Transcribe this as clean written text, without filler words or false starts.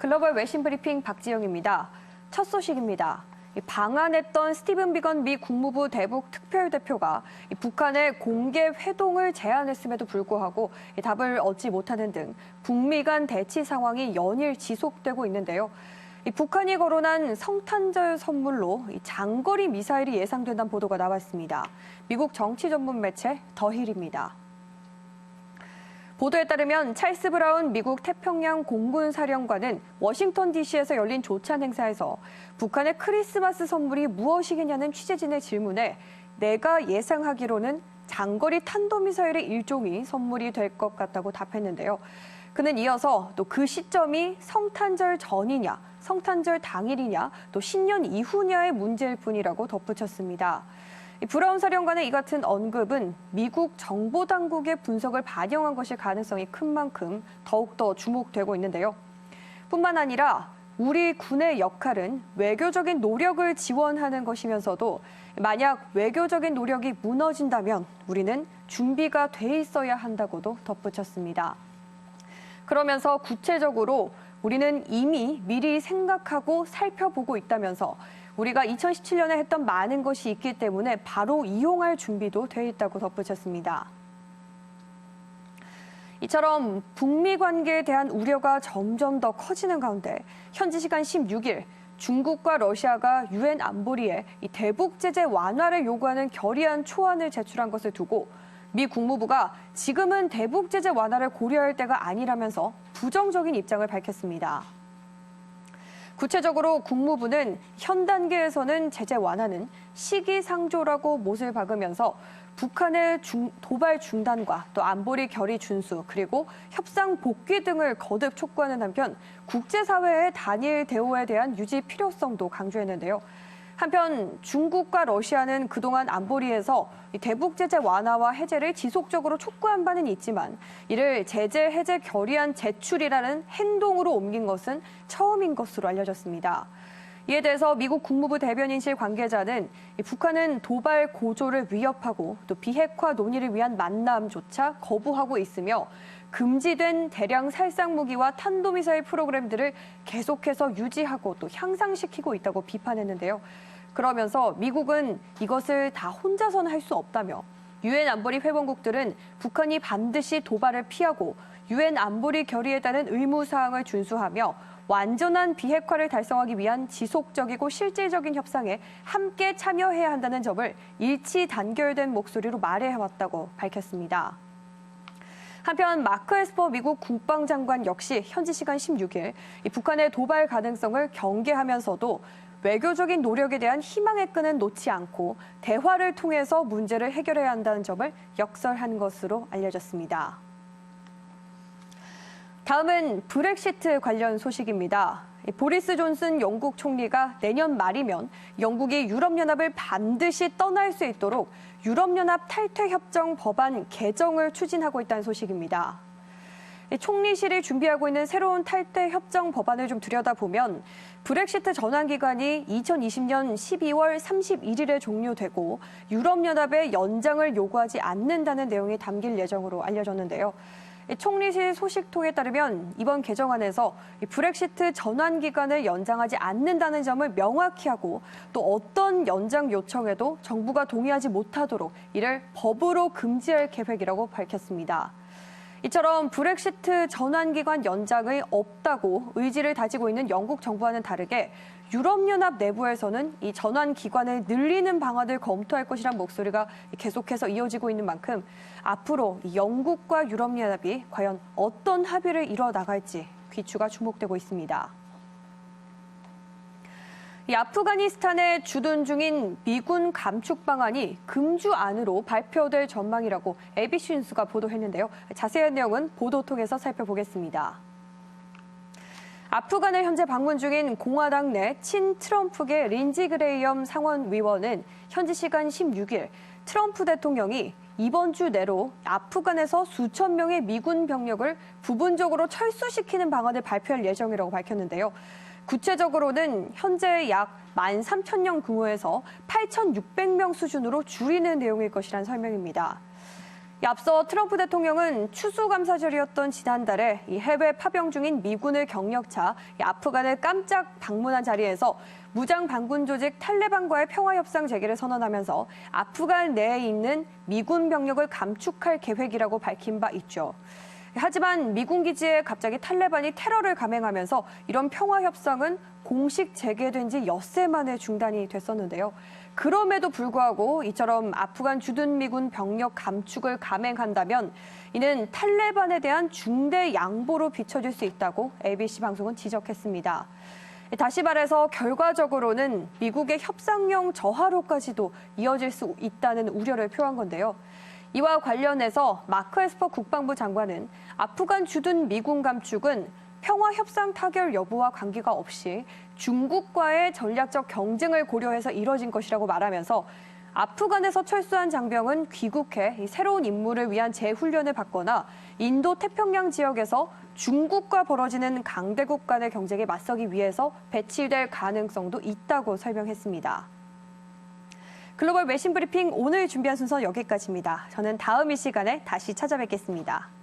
글로벌 외신 브리핑 박지영입니다. 첫 소식입니다. 방한했던 스티븐 비건 미 국무부 대북 특별대표가 북한의 공개 회동을 제안했음에도 불구하고 답을 얻지 못하는 등 북미 간 대치 상황이 연일 지속되고 있는데요. 북한이 거론한 성탄절 선물로 장거리 미사일이 예상된다는 보도가 나왔습니다. 미국 정치 전문 매체 더힐입니다. 보도에 따르면 찰스 브라운 미국 태평양 공군 사령관은 워싱턴 DC에서 열린 조찬 행사에서 북한의 크리스마스 선물이 무엇이겠냐는 취재진의 질문에 내가 예상하기로는 장거리 탄도미사일의 일종이 선물이 될 것 같다고 답했는데요. 그는 이어서 또 그 시점이 성탄절 전이냐, 성탄절 당일이냐, 또 신년 이후냐의 문제일 뿐이라고 덧붙였습니다. 브라운 사령관의 이 같은 언급은 미국 정보당국의 분석을 반영한 것일 가능성이 큰 만큼 더욱더 주목되고 있는데요. 뿐만 아니라 우리 군의 역할은 외교적인 노력을 지원하는 것이면서도 만약 외교적인 노력이 무너진다면 우리는 준비가 돼 있어야 한다고도 덧붙였습니다. 그러면서 구체적으로 우리는 이미 미리 생각하고 살펴보고 있다면서 우리가 2017년에 했던 많은 것이 있기 때문에 바로 이용할 준비도 돼 있다고 덧붙였습니다. 이처럼 북미 관계에 대한 우려가 점점 더 커지는 가운데 현지 시간 16일 중국과 러시아가 유엔 안보리에 이 대북 제재 완화를 요구하는 결의안 초안을 제출한 것을 두고 미 국무부가 지금은 대북 제재 완화를 고려할 때가 아니라면서 부정적인 입장을 밝혔습니다. 구체적으로 국무부는 현 단계에서는 제재 완화는 시기상조라고 못을 박으면서 북한의 도발 중단과 또 안보리 결의 준수 그리고 협상 복귀 등을 거듭 촉구하는 한편 국제사회의 단일 대우에 대한 유지 필요성도 강조했는데요. 한편 중국과 러시아는 그동안 안보리에서 대북 제재 완화와 해제를 지속적으로 촉구한 바는 있지만 이를 제재 해제 결의안 제출이라는 행동으로 옮긴 것은 처음인 것으로 알려졌습니다. 이에 대해서 미국 국무부 대변인실 관계자는 북한은 도발 고조를 위협하고 또 비핵화 논의를 위한 만남조차 거부하고 있으며 금지된 대량 살상 무기와 탄도미사일 프로그램들을 계속해서 유지하고 또 향상시키고 있다고 비판했는데요. 그러면서 미국은 이것을 다 혼자서는 할 수 없다며 유엔 안보리 회원국들은 북한이 반드시 도발을 피하고 유엔 안보리 결의에 따른 의무사항을 준수하며 완전한 비핵화를 달성하기 위한 지속적이고 실질적인 협상에 함께 참여해야 한다는 점을 일치 단결된 목소리로 말해왔다고 밝혔습니다. 한편 마크 에스퍼 미국 국방장관 역시 현지 시간 16일 북한의 도발 가능성을 경계하면서도 외교적인 노력에 대한 희망의 끈은 놓지 않고 대화를 통해서 문제를 해결해야 한다는 점을 역설한 것으로 알려졌습니다. 다음은 브렉시트 관련 소식입니다. 보리스 존슨 영국 총리가 내년 말이면 영국이 유럽연합을 반드시 떠날 수 있도록 유럽연합 탈퇴협정 법안 개정을 추진하고 있다는 소식입니다. 총리실이 준비하고 있는 새로운 탈퇴협정 법안을 좀 들여다보면 브렉시트 전환기간이 2020년 12월 31일에 종료되고 유럽연합의 연장을 요구하지 않는다는 내용이 담길 예정으로 알려졌는데요. 총리실 소식통에 따르면 이번 개정안에서 브렉시트 전환 기간을 연장하지 않는다는 점을 명확히 하고 또 어떤 연장 요청에도 정부가 동의하지 못하도록 이를 법으로 금지할 계획이라고 밝혔습니다. 이처럼 브렉시트 전환 기간 연장이 없다고 의지를 다지고 있는 영국 정부와는 다르게 유럽연합 내부에서는 이 전환 기간을 늘리는 방안을 검토할 것이란 목소리가 계속해서 이어지고 있는 만큼 앞으로 영국과 유럽연합이 과연 어떤 합의를 이뤄나갈지 귀추가 주목되고 있습니다. 이 아프가니스탄에 주둔 중인 미군 감축 방안이 금주 안으로 발표될 전망이라고 ABC 뉴스가 보도했는데요. 자세한 내용은 보도 통해서 살펴보겠습니다. 아프간을 현재 방문 중인 공화당 내 친트럼프계 린지 그레이엄 상원의원은 현지 시간 16일 트럼프 대통령이 이번 주 내로 아프간에서 수천 명의 미군 병력을 부분적으로 철수시키는 방안을 발표할 예정이라고 밝혔는데요. 구체적으로는 현재 약 13,000명 규모에서 8,600명 수준으로 줄이는 내용일 것이란 설명입니다. 앞서 트럼프 대통령은 추수감사절이었던 지난달에 이 해외 파병 중인 미군을 격려차 아프간을 깜짝 방문한 자리에서 무장 반군 조직 탈레반과의 평화협상 재개를 선언하면서 아프간 내에 있는 미군 병력을 감축할 계획이라고 밝힌 바 있죠. 하지만 미군 기지에 갑자기 탈레반이 테러를 감행하면서 이런 평화협상은 공식 재개된 지 엿새 만에 중단이 됐었는데요. 그럼에도 불구하고 이처럼 아프간 주둔 미군 병력 감축을 감행한다면 이는 탈레반에 대한 중대 양보로 비춰질 수 있다고 ABC 방송은 지적했습니다. 다시 말해서 결과적으로는 미국의 협상용 저하로까지도 이어질 수 있다는 우려를 표한 건데요. 이와 관련해서 마크 에스퍼 국방부 장관은 아프간 주둔 미군 감축은 평화협상 타결 여부와 관계가 없이 중국과의 전략적 경쟁을 고려해서 이뤄진 것이라고 말하면서 아프간에서 철수한 장병은 귀국해 새로운 임무를 위한 재훈련을 받거나 인도 태평양 지역에서 중국과 벌어지는 강대국 간의 경쟁에 맞서기 위해서 배치될 가능성도 있다고 설명했습니다. 글로벌 외신 브리핑 오늘 준비한 순서 여기까지입니다. 저는 다음 이 시간에 다시 찾아뵙겠습니다.